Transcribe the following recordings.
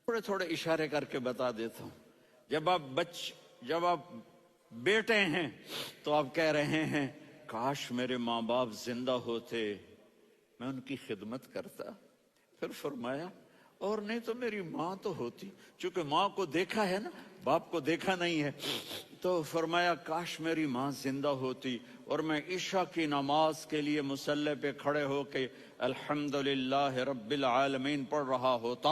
تھوڑے تھوڑے اشارے کر کے بتا دیتا ہوں. جب آپ بیٹے ہیں تو آپ کہہ رہے ہیں کاش میرے ماں باپ زندہ ہوتے، میں ان کی خدمت کرتا. پھر فرمایا اور نہیں تو میری ماں تو ہوتی. چونکہ ماں کو دیکھا ہے نا، باپ کو دیکھا نہیں ہے، تو فرمایا کاش میری ماں زندہ ہوتی اور میں عشاء کی نماز کے لیے مصلی پہ کھڑے ہو کے الحمدللہ رب العالمین پڑھ رہا ہوتا،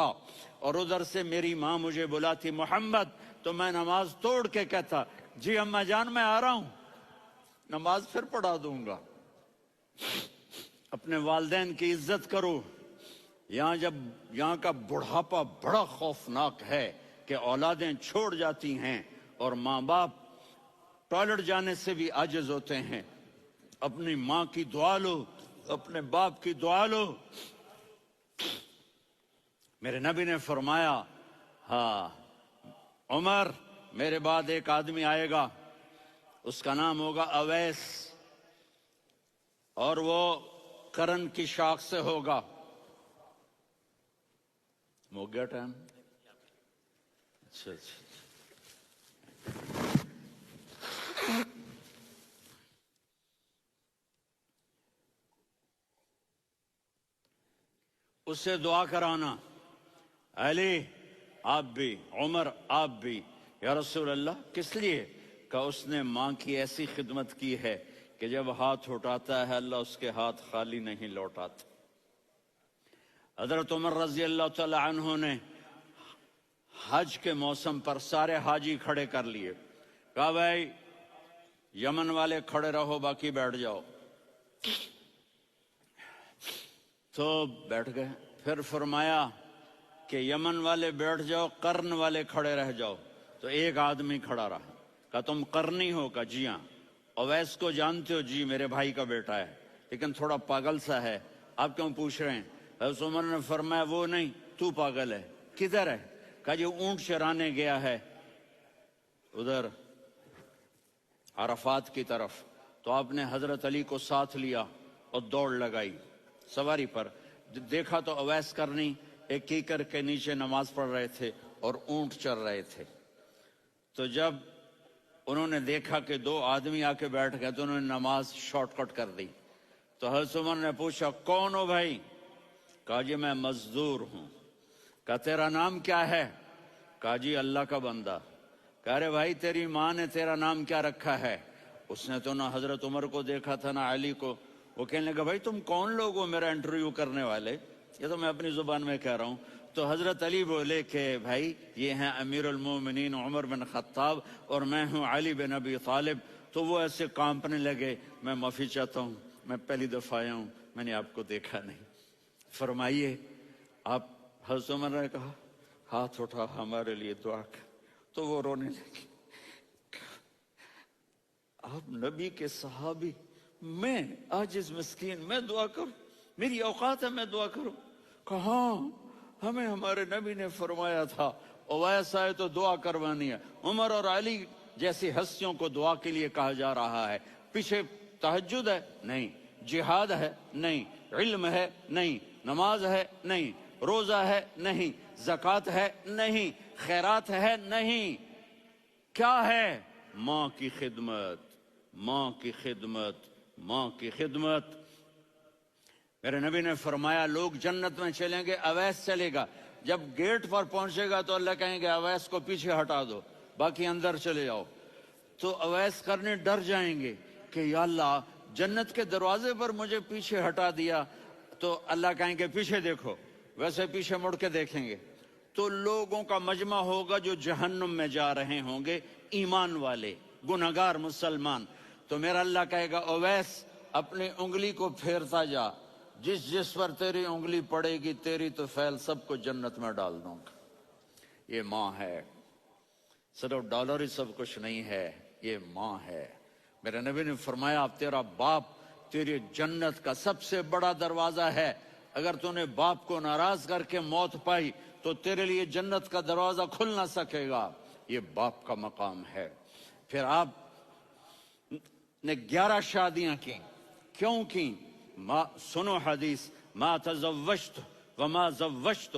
اور ادھر سے میری ماں مجھے بلاتی محمد، تو میں نماز توڑ کے کہتا جی اماں جان میں آ رہا ہوں، نماز پھر پڑھا دوں گا. اپنے والدین کی عزت کرو. یہاں کا بڑھاپا بڑا خوفناک ہے کہ اولادیں چھوڑ جاتی ہیں اور ماں باپ ٹوائلٹ جانے سے بھی عاجز ہوتے ہیں. اپنی ماں کی دعا لو، اپنے باپ کی دعا لو. میرے نبی نے فرمایا ہاں عمر، میرے بعد ایک آدمی آئے گا، اس کا نام ہوگا اویس، اور وہ قرن کی شاخ سے ہوگا. ہو گیا ٹائم؟ اچھا. اس سے دعا کرانا، علی آپ بھی، عمر آپ بھی. یا رسول اللہ کس لیے؟ کہ اس نے ماں کی ایسی خدمت کی ہے کہ جب ہاتھ اٹھاتا ہے اللہ اس کے ہاتھ خالی نہیں لوٹاتا. حضرت عمر رضی اللہ تعالی عنہ نے حج کے موسم پر سارے حاجی کھڑے کر لیے، کہا بھائی یمن والے کھڑے رہو باقی بیٹھ جاؤ. تو بیٹھ گئے. پھر فرمایا کہ یمن والے بیٹھ جاؤ، قرن والے کھڑے رہ جاؤ. تو ایک آدمی کھڑا رہا. کہا تم قرنی ہو؟ کہا جی ہاں. اویس کو جانتے ہو؟ جی میرے بھائی کا بیٹا ہے لیکن تھوڑا پاگل سا ہے، آپ کیوں پوچھ رہے ہیں؟ حضرت عمر نے فرمایا وہ نہیں، تو پاگل ہے. کدھر ہے؟ کہا جی اونٹ چرانے گیا ہے ادھر عرفات کی طرف. تو آپ نے حضرت علی کو ساتھ لیا اور دوڑ لگائی سواری پر. دیکھا تو اویس کرنی ایک کیکر کے نیچے نماز پڑھ رہے تھے اور اونٹ چر رہے تھے. تو جب انہوں نے دیکھا کہ دو آدمی آ کے بیٹھ گئے تو انہوں نے نماز شارٹ کٹ کر دی. تو حضرت عمر نے پوچھا کون ہو بھائی؟ کہا جی میں مزدور ہوں. کہا تیرا نام کیا ہے؟ کہا جی اللہ کا بندہ. کہا رے بھائی تیری ماں نے تیرا نام کیا رکھا ہے؟ اس نے تو نہ حضرت عمر کو دیکھا تھا نہ علی کو. وہ کہنے لگا بھائی تم کون لوگ ہو میرا انٹرویو کرنے والے؟ یہ تو میں اپنی زبان میں کہہ رہا ہوں. تو حضرت علی بولے کہ بھائی یہ ہیں امیر المومنین عمر بن خطاب اور میں ہوں علی بن ابی طالب. تو وہ ایسے کانپنے لگے. میں معافی چاہتا ہوں، میں پہلی دفعہ آیا ہوں، میں نے آپ کو دیکھا نہیں. فرمائیے آپ. حضرت عمر نے کہا ہاتھ اٹھا ہمارے لیے دعا کر. تو وہ رونے لگے. آپ نبی کے صحابی، میں عاجز مسکین میں دعا کروں؟ میری اوقات ہے میں دعا کروں؟ کہاں ہمیں ہمارے نبی نے فرمایا تھا اویس آئے تو دعا کروانی ہے. عمر اور علی جیسی ہستیوں کو دعا کے لیے کہا جا رہا ہے. پیچھے تہجد ہے؟ نہیں. جہاد ہے؟ نہیں. علم ہے؟ نہیں. نماز ہے؟ نہیں. روزہ ہے؟ نہیں. زکوٰۃ ہے؟ نہیں. خیرات ہے؟ نہیں. کیا ہے؟ ماں کی خدمت، ماں کی خدمت، ماں کی خدمت. میرے نبی نے فرمایا لوگ جنت میں چلیں گے، اویس چلے گا. جب گیٹ پر پہنچے گا تو اللہ کہیں گے اویس کو پیچھے ہٹا دو، باقی اندر چلے جاؤ. تو اویس کرنے ڈر جائیں گے کہ یا اللہ جنت کے دروازے پر مجھے پیچھے ہٹا دیا. تو اللہ کہیں گے پیچھے دیکھو، ویسے پیچھے مڑ کے دیکھیں گے تو لوگوں کا مجمع ہوگا جو جہنم میں جا رہے ہوں گے، ایمان والے، گنہگار مسلمان. تو میرا اللہ کہے گا اویس اپنی انگلی کو پھیرتا جا، جس جس پر تیری انگلی پڑے گی تیری تو فیل سب کو جنت میں ڈال دوں گا. یہ ماں ہے. صرف ڈالر ہی سب کچھ نہیں ہے، یہ ماں ہے. میرے نبی نے فرمایا تیرا باپ تیری جنت کا سب سے بڑا دروازہ ہے. اگر تو نے باپ کو ناراض کر کے موت پائی تو تیرے لیے جنت کا دروازہ کھل نہ سکے گا. یہ باپ کا مقام ہے. پھر آپ نے 11 شادیاں کی. کیوں کی؟ سنو حدیث، ما تزوجت وما زوجت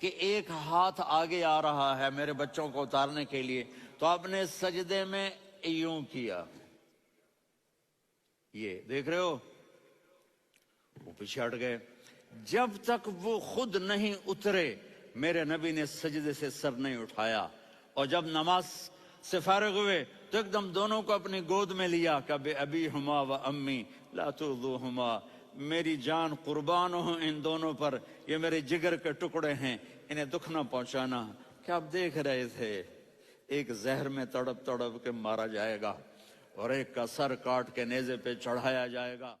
کہ ایک ہاتھ آگے آ رہا ہے میرے بچوں کو اتارنے کے لیے، تو آپ نے سجدے میں یوں کیا، یہ دیکھ رہے ہو، وہ پیچھے ہٹ گئے۔ جب تک وہ خود نہیں اترے میرے نبی نے سجدے سے سر نہیں اٹھایا، اور جب نماز سے فارغ ہوئے تو ایک دم دونوں کو اپنی گود میں لیا کہ بے ابی ہما و امی لا تؤذوہما، میری جان قربان ہو ان دونوں پر، یہ میرے جگر کے ٹکڑے ہیں، انہیں دکھ نہ پہنچانا۔ کیا آپ دیکھ رہے تھے ایک زہر میں تڑپ تڑپ کے مارا جائے گا اور ایک کا سر کاٹ کے نیزے پہ چڑھایا جائے گا۔